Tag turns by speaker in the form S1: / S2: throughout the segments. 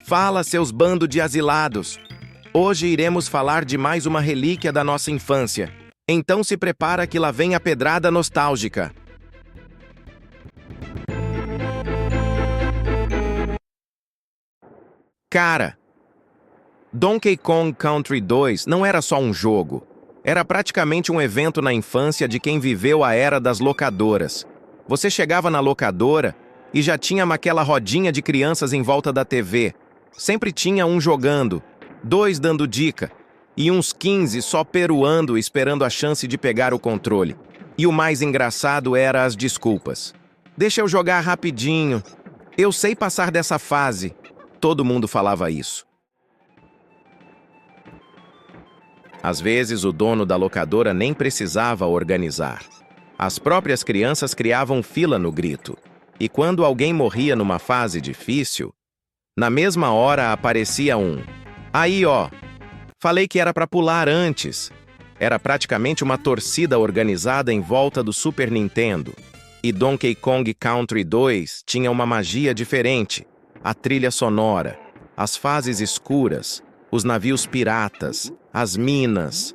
S1: Fala, seus bando de asilados! Hoje iremos falar de mais uma relíquia da nossa infância. Então se prepara que lá vem a pedrada nostálgica. Cara, Donkey Kong Country 2 não era só um jogo. Era praticamente um evento na infância de quem viveu a era das locadoras. Você chegava na locadora e já tinha aquela rodinha de crianças em volta da TV. Sempre tinha um jogando, 2 dando dica, e uns 15 só peruando esperando a chance de pegar o controle. E o mais engraçado era as desculpas. Deixa eu jogar rapidinho. Eu sei passar dessa fase. Todo mundo falava isso. Às vezes, o dono da locadora nem precisava organizar. As próprias crianças criavam fila no grito. E quando alguém morria numa fase difícil, na mesma hora aparecia um. Aí, ó, falei que era para pular antes. Era praticamente uma torcida organizada em volta do Super Nintendo. E Donkey Kong Country 2 tinha uma magia diferente. A trilha sonora, as fases escuras, os navios piratas, as minas.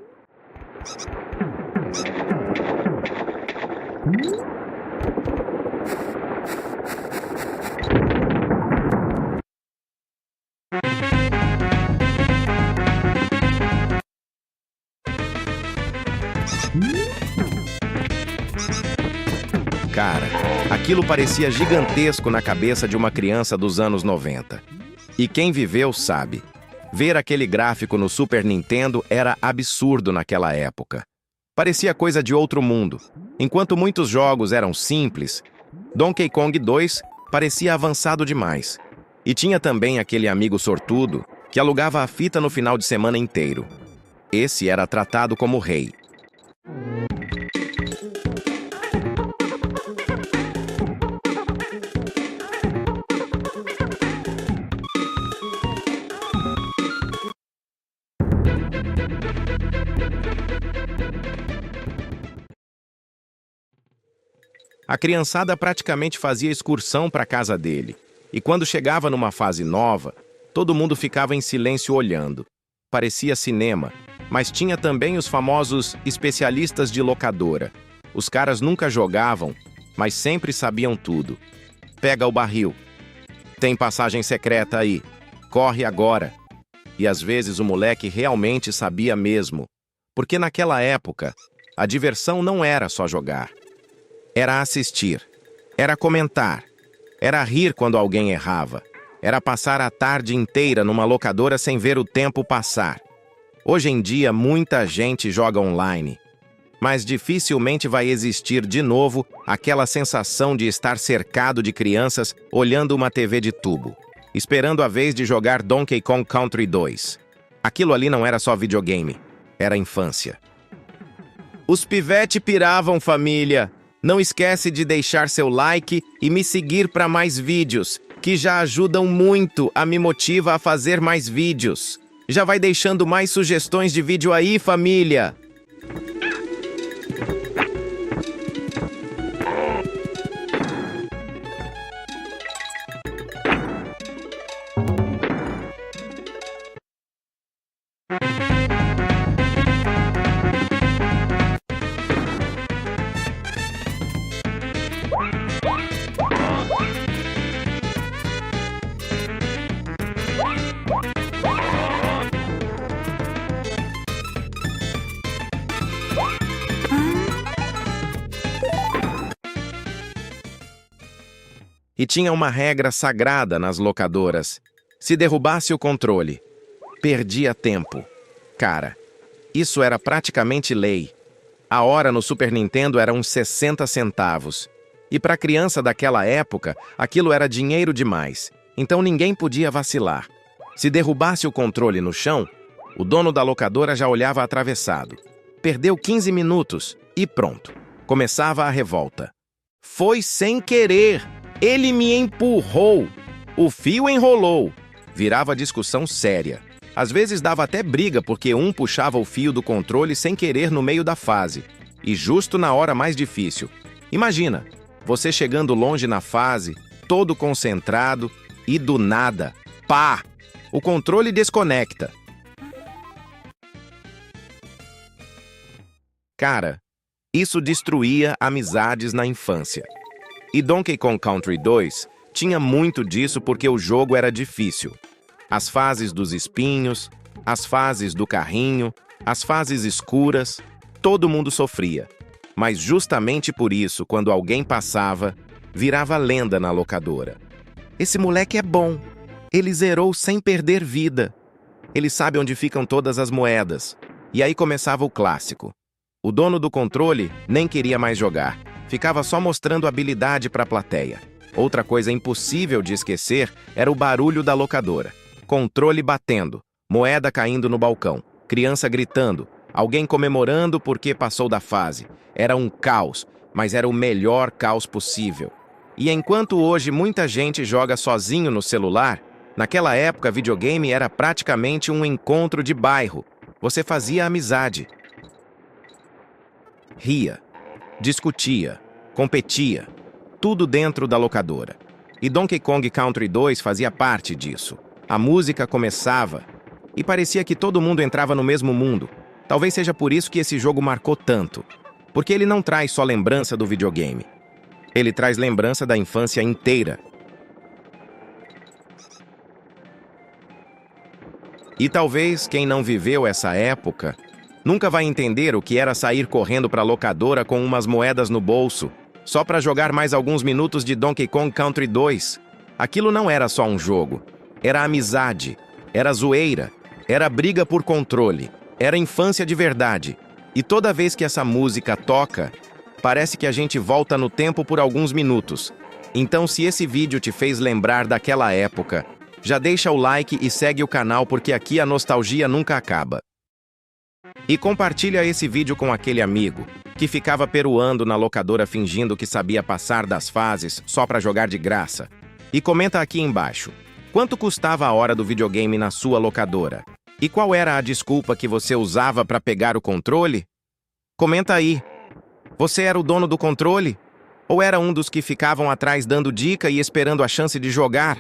S1: Cara, aquilo parecia gigantesco na cabeça de uma criança dos anos 90. E quem viveu sabe. Ver aquele gráfico no Super Nintendo era absurdo naquela época. Parecia coisa de outro mundo. Enquanto muitos jogos eram simples, Donkey Kong 2 parecia avançado demais. E tinha também aquele amigo sortudo que alugava a fita no final de semana inteiro. Esse era tratado como rei. A criançada praticamente fazia excursão para a casa dele. E quando chegava numa fase nova, todo mundo ficava em silêncio olhando. Parecia cinema, mas tinha também os famosos especialistas de locadora. Os caras nunca jogavam, mas sempre sabiam tudo. Pega o barril. Tem passagem secreta aí. Corre agora. E às vezes o moleque realmente sabia mesmo. Porque naquela época, a diversão não era só jogar. Era assistir, era comentar, era rir quando alguém errava, era passar a tarde inteira numa locadora sem ver o tempo passar. Hoje em dia, muita gente joga online, mas dificilmente vai existir de novo aquela sensação de estar cercado de crianças olhando uma TV de tubo, esperando a vez de jogar Donkey Kong Country 2. Aquilo ali não era só videogame, era infância. Os pivete piravam, família! Não esquece de deixar seu like e me seguir para mais vídeos, que já ajudam muito a me motivar a fazer mais vídeos. Já vai deixando mais sugestões de vídeo aí, família! E tinha uma regra sagrada nas locadoras. Se derrubasse o controle, perdia tempo. Cara, isso era praticamente lei. A hora no Super Nintendo era uns 60 centavos. E para criança daquela época, aquilo era dinheiro demais. Então ninguém podia vacilar. Se derrubasse o controle no chão, o dono da locadora já olhava atravessado. Perdeu 15 minutos e pronto. Começava a revolta. Foi sem querer! Ele me empurrou. O fio enrolou. Virava discussão séria. Às vezes dava até briga porque um puxava o fio do controle sem querer no meio da fase. E justo na hora mais difícil. Imagina, você chegando longe na fase, todo concentrado, e do nada, pá! O controle desconecta. Cara, isso destruía amizades na infância. E Donkey Kong Country 2 tinha muito disso porque o jogo era difícil. As fases dos espinhos, as fases do carrinho, as fases escuras, todo mundo sofria. Mas justamente por isso, quando alguém passava, virava lenda na locadora. Esse moleque é bom. Ele zerou sem perder vida. Ele sabe onde ficam todas as moedas. E aí começava o clássico. O dono do controle nem queria mais jogar. Ficava só mostrando habilidade para a plateia. Outra coisa impossível de esquecer era o barulho da locadora. Controle batendo, moeda caindo no balcão, criança gritando, alguém comemorando porque passou da fase. Era um caos, mas era o melhor caos possível. E enquanto hoje muita gente joga sozinho no celular, naquela época videogame era praticamente um encontro de bairro. Você fazia amizade. Ria, discutia, competia, tudo dentro da locadora. E Donkey Kong Country 2 fazia parte disso. A música começava e parecia que todo mundo entrava no mesmo mundo. Talvez seja por isso que esse jogo marcou tanto. Porque ele não traz só lembrança do videogame. Ele traz lembrança da infância inteira. E talvez quem não viveu essa época nunca vai entender o que era sair correndo para a locadora com umas moedas no bolso, só para jogar mais alguns minutos de Donkey Kong Country 2. Aquilo não era só um jogo. Era amizade, era zoeira, era briga por controle, era infância de verdade. E toda vez que essa música toca, parece que a gente volta no tempo por alguns minutos. Então, se esse vídeo te fez lembrar daquela época, já deixa o like e segue o canal porque aqui a nostalgia nunca acaba. E compartilha esse vídeo com aquele amigo que ficava peruando na locadora fingindo que sabia passar das fases só para jogar de graça. E comenta aqui embaixo. Quanto custava a hora do videogame na sua locadora? E qual era a desculpa que você usava para pegar o controle? Comenta aí. Você era o dono do controle? Ou era um dos que ficavam atrás dando dica e esperando a chance de jogar?